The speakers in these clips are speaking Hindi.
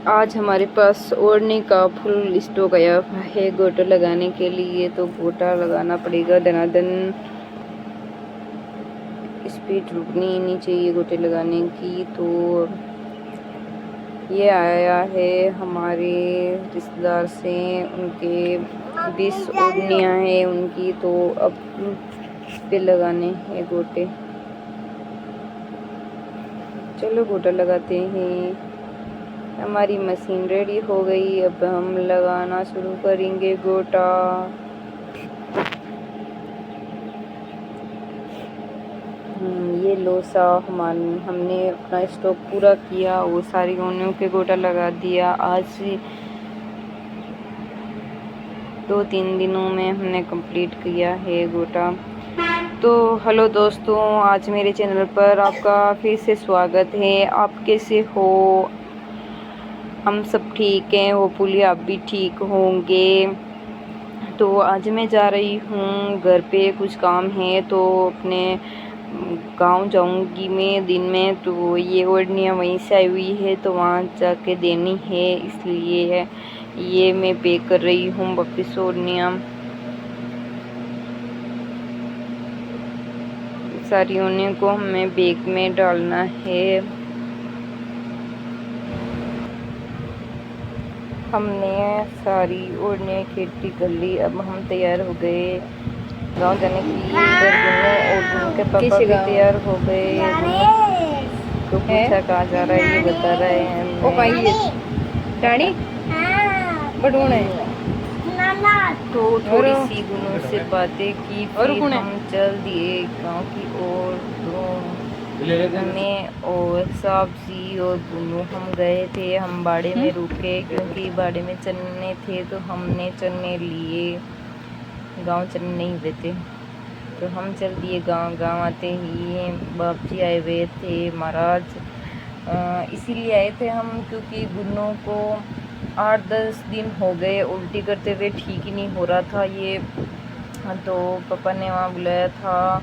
आज हमारे पास ओढ़ने का फुल स्टॉक आया है गोटा लगाने के लिए, तो गोटा लगाना पड़ेगा धनाधन। स्पीड रुकनी ही नहीं चाहिए गोटे लगाने की। तो ये आया है हमारे रिश्तेदार से, उनके 20 ओढ़नियाँ हैं उनकी, तो अब पे लगाने हैं गोटे। चलो गोटा लगाते हैं। हमारी मशीन रेडी हो गई, अब हम लगाना शुरू करेंगे गोटा। ये लोसा हमने अपना स्टॉक पूरा किया, वो सारी ओनियों के गोटा लगा दिया। आज 2-3 दिनों में हमने कंप्लीट किया है गोटा। तो हेलो दोस्तों, आज मेरे चैनल पर आपका फिर से स्वागत है। आप कैसे हो? हम सब ठीक हैं, होपफुली आप भी ठीक होंगे। तो आज मैं जा रही हूँ घर पे, कुछ काम है तो अपने गांव जाऊंगी मैं दिन में। तो ये ओढ़नियाँ वहीं से आई हुई है, तो वहाँ जाके देनी है, इसलिए ये मैं पैक कर रही हूँ वापिस ओढ़नियाँ। सारी ओढ़नियों को हमें बैग में डालना है। हमने सारी ओढ़नियाँ इकट्ठी कर ली। अब हम तैयार हो गए गांव जाने के लिए। इधर गुन्नू और गुन्नू के पापा भी तैयार हो गए। तो पूछा कहाँ जा रहा है, ये बता रहे हैं। तो थोड़ी सी गुन्नू से बातें की, फिर हम चल दिए गांव की ओर। तो हमें और साहब जी और गुन्नू हम गए थे, हम बाड़े में रुके क्योंकि बाड़े में चलने थे, तो हमने चलने लिए। गांव चलने नहीं देते, तो हम चल दिए गांव। गांव आते ही बाप जी आए हुए थे, महाराज इसीलिए आए थे हम क्योंकि गुन्नू को 8-10 दिन हो गए उल्टी करते हुए, ठीक ही नहीं हो रहा था ये। तो पापा ने वहाँ बुलाया था,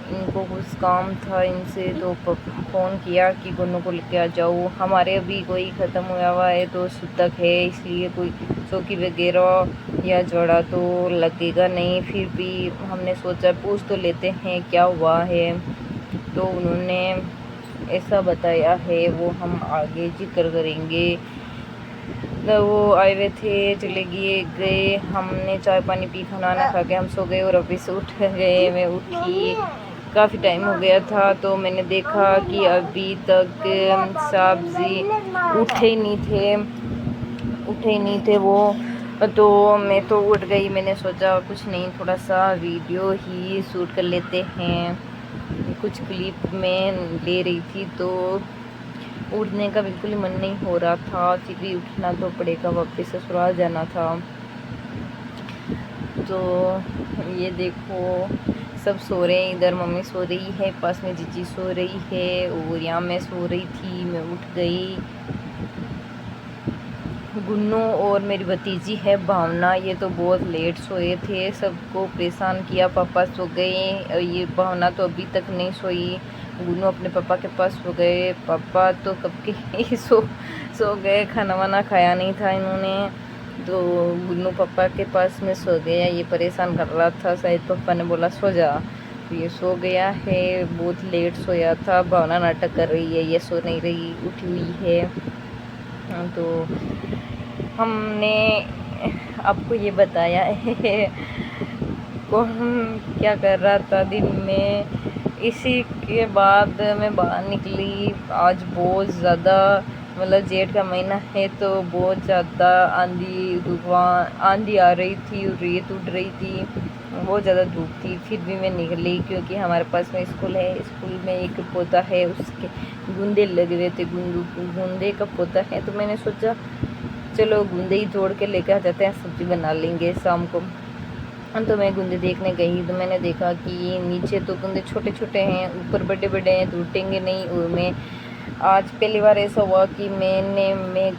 इनको कुछ काम था इनसे, तो फ़ोन किया कि गुन्नू को लेके आ जाओ। हमारे अभी कोई ख़त्म हुआ है तो सूतक है, इसलिए कोई चौकी वगैरह या जोड़ा तो लगेगा नहीं। फिर भी हमने सोचा पूछ तो लेते हैं क्या हुआ है। तो उन्होंने ऐसा बताया है, वो हम आगे जिक्र करेंगे। तो वो आए हुए थे, चले गए। हमने चाय पानी पी, खाना खा के हम सो गए और अभी से उठ गए। मैं उठी, काफ़ी टाइम हो गया था, तो मैंने देखा कि अभी तक साहब जी उठे ही नहीं थे वो। तो मैं तो उठ गई। मैंने सोचा कुछ नहीं, थोड़ा सा वीडियो ही शूट कर लेते हैं। कुछ क्लिप में ले रही थी, तो उठने का बिल्कुल ही मन नहीं हो रहा था, फिर भी उठना तो पड़ेगा, वापस ससुराल जाना था। तो ये देखो सब सो रहे हैं। इधर मम्मी सो रही है, पास में जीजी सो रही है, और यहाँ मैं सो रही थी। मैं उठ गई। गुन्नू और मेरी भतीजी है भावना, ये तो बहुत लेट सोए थे, सबको परेशान किया। पापा सो गए और ये भावना तो अभी तक नहीं सोई। गुन्नू अपने पापा के पास सो गए, पापा तो कब के ही सो गए, खाना वाना खाया नहीं था इन्होंने। तो गुन्नू पापा के पास में सो गया, ये परेशान कर रहा था, शायद पापा ने बोला सो जा, तो ये सो गया है। बहुत लेट सोया था। भावना नाटक कर रही है, ये सो नहीं रही, उठी हुई है। तो हमने आपको ये बताया है कौन क्या कर रहा था दिन में। इसी के बाद मैं बाहर निकली। आज बहुत ज़्यादा, मतलब जेठ का महीना है तो बहुत ज़्यादा आंधी तूफान, आंधी आ रही थी, रेत उड़ रही थी, बहुत ज़्यादा धूप थी। फिर भी मैं निकली क्योंकि हमारे पास में स्कूल है, स्कूल में एक पौधा है, उसके गूंदे लगे हुए थे, गूंदे का पौधा है। तो मैंने सोचा चलो गूंदे ही तोड़ के लेकर आ जाते हैं, सब्जी बना लेंगे शाम को। तो मैं गूंदे देखने गई, तो मैंने देखा कि नीचे तो गूंदे छोटे छोटे हैं, ऊपर बड़े बड़े हैं, टूटेंगे नहीं। और मैं आज पहली बार ऐसा हुआ कि मैं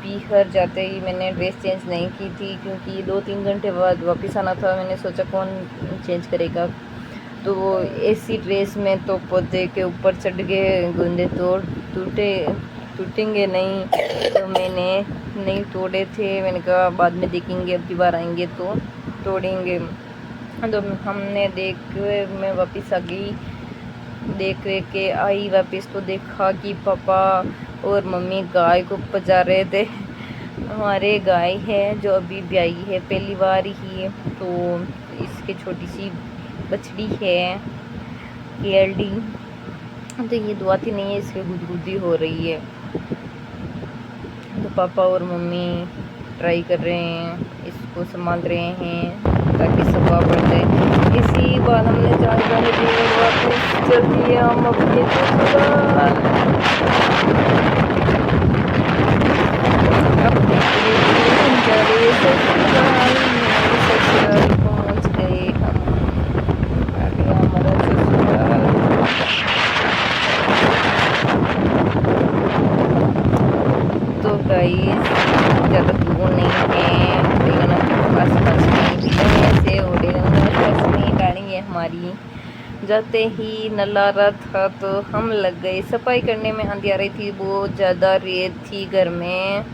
पीकर जाते ही मैंने ड्रेस चेंज नहीं की थी, क्योंकि 2-3 घंटे बाद वापस आना था। मैंने सोचा कौन चेंज करेगा, तो ऐसी ड्रेस में तो पौधे के ऊपर चढ़ गए, गूंदे तोड़ टूटेंगे नहीं, तो मैंने नहीं तोड़े थे। मैंने कहा बाद में देखेंगे, अब की बार आएंगे तो तोड़ेंगे। तो हमने मैं वापस आ गई, देख के आई वापस, तो देखा कि पापा और मम्मी गाय को पजा रहे थे। हमारे गाय है जो अभी ब्याई है, पहली बार ही, तो इसके छोटी सी बछड़ी है केएलडी, तो ये दुआती नहीं है, इसके गुदगुदी हो रही है। तो पापा और मम्मी ट्राई कर रहे हैं, इसको संभाल रहे हैं ताकि सफा पड़ जाए। इसी बार हमने चाय वापस चल दिए हम अपने ससुराल। ससुराल पहुंच गए हम, आ गया हमारा ससुराल। तो गाइस ज़्यादा दूर नहीं है, पास से नहीं गाड़ी है हमारी। जाते ही नला रहा था तो हम लग गए सफाई करने में। आंधी आ रही थी, बहुत ज़्यादा रेत थी घर में,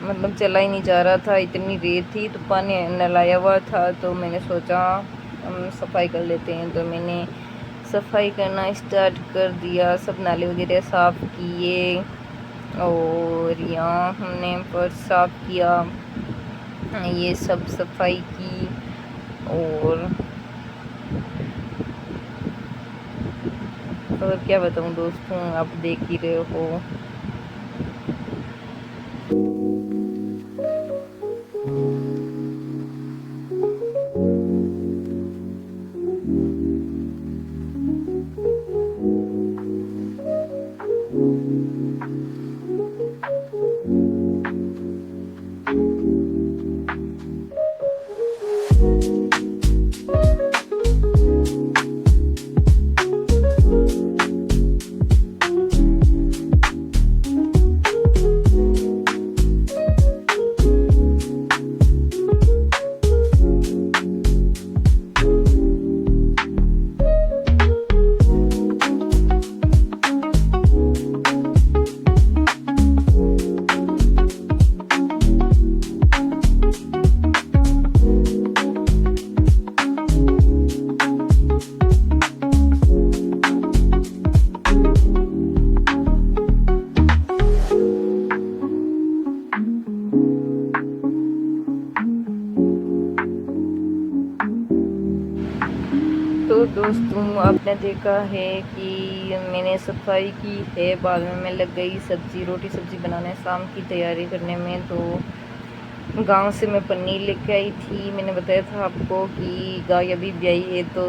मतलब चला ही नहीं जा रहा था, इतनी रेत थी। तो पानी नलाया हुआ था, तो मैंने सोचा हम सफाई कर लेते हैं। तो मैंने सफाई करना स्टार्ट कर दिया, सब नाले वगैरह साफ़ किए, और यहाँ हमने फर्श साफ़ किया, ये सब सफाई की। और क्या बताऊँ दोस्तों, आप देख ही रहे हो। तो दोस्तों आपने देखा है कि मैंने सफाई की है, बाद में मैं लग गई रोटी सब्ज़ी बनाने, शाम की तैयारी करने में। तो गांव से मैं पनीर लेके आई थी। मैंने बताया था आपको कि गाय अभी ब्याई है, तो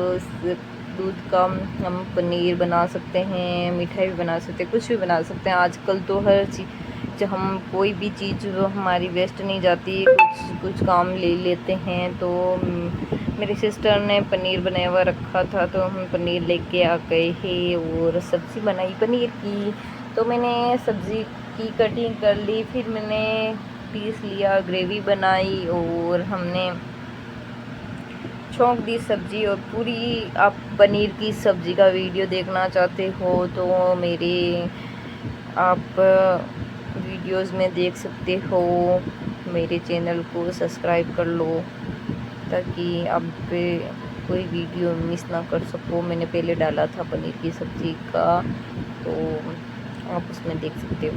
दूध का हम पनीर बना सकते हैं, मिठाई भी बना सकते हैं, कुछ भी बना सकते हैं। आजकल तो हर चीज़, हम कोई भी चीज़ जो हमारी वेस्ट नहीं जाती, कुछ काम ले लेते हैं। तो मेरी सिस्टर ने पनीर बनाया हुआ रखा था, तो हम पनीर लेके आ गए हैं और सब्ज़ी बनाई पनीर की। तो मैंने सब्ज़ी की कटिंग कर ली, फिर मैंने पीस लिया, ग्रेवी बनाई, और हमने छौंक दी सब्ज़ी। और पूरी आप पनीर की सब्ज़ी का वीडियो देखना चाहते हो तो मेरे आप वीडियोस में देख सकते हो। मेरे चैनल को सब्सक्राइब कर लो ताकि आप कोई वीडियो मिस ना कर सको। मैंने पहले डाला था पनीर की सब्ज़ी का, तो आप उसमें देख सकते हो।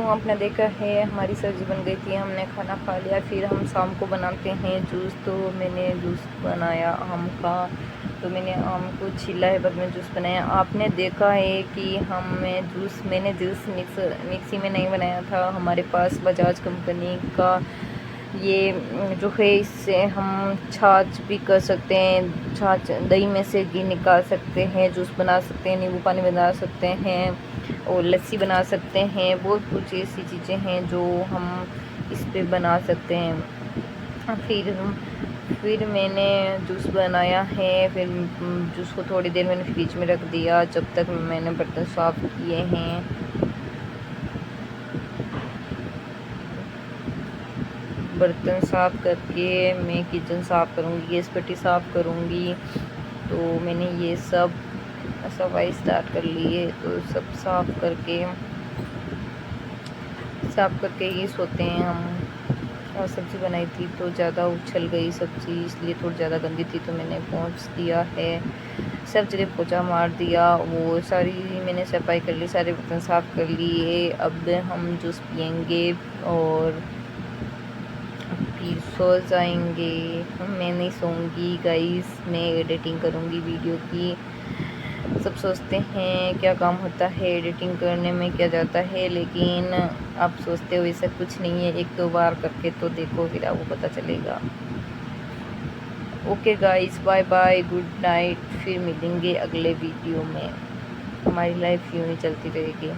आपने देखा है हमारी सब्ज़ी बन गई थी, हमने खाना खा लिया। फिर हम शाम को बनाते हैं जूस। तो मैंने जूस बनाया आम का। तो मैंने आम को छीला है, बाद में जूस बनाया। आपने देखा है कि मैंने जूस मिक्सी में नहीं बनाया था। हमारे पास बजाज कंपनी का ये जो है, इससे हम छाछ भी कर सकते हैं। छाछ दही में से घी निकाल सकते हैं, जूस बना सकते हैं, नींबू पानी बना सकते हैं और लस्सी बना सकते हैं। बहुत कुछ ऐसी चीज़ें हैं जो हम इस पे बना सकते हैं। फिर मैंने जूस बनाया है। फिर जूस को थोड़ी देर मैंने फ्रिज में रख दिया, जब तक मैंने बर्तन साफ़ किए हैं। बर्तन साफ़ करके मैं किचन साफ़ करूँगी, गैस पट्टी साफ़ करूँगी। तो मैंने ये सब सफाई स्टार्ट कर ली है। तो सब साफ़ करके ही सोते हैं हम। और सब्ज़ी बनाई थी तो ज़्यादा उछल गई सब्ज़ी, इसलिए थोड़ी ज़्यादा गंदी थी, तो मैंने पोंछ दिया है। सब जगह पोछा मार दिया। वो सारी मैंने सफाई कर ली, सारे बर्तन साफ़ कर लिए। अब हम जूस पियेंगे और फिर सो जाएंगे। मैं नहीं सोऊंगी गाइस, मैं एडिटिंग करूँगी वीडियो की। सब सोचते हैं क्या काम होता है एडिटिंग करने में, क्या जाता है, लेकिन आप सोचते हो ऐसा कुछ नहीं है। एक दो बार करके तो देखो, फिर आपको पता चलेगा। Okay guys, bye bye, good night. फिर मिलेंगे अगले वीडियो में। हमारी लाइफ यूँ ही चलती रहेगी।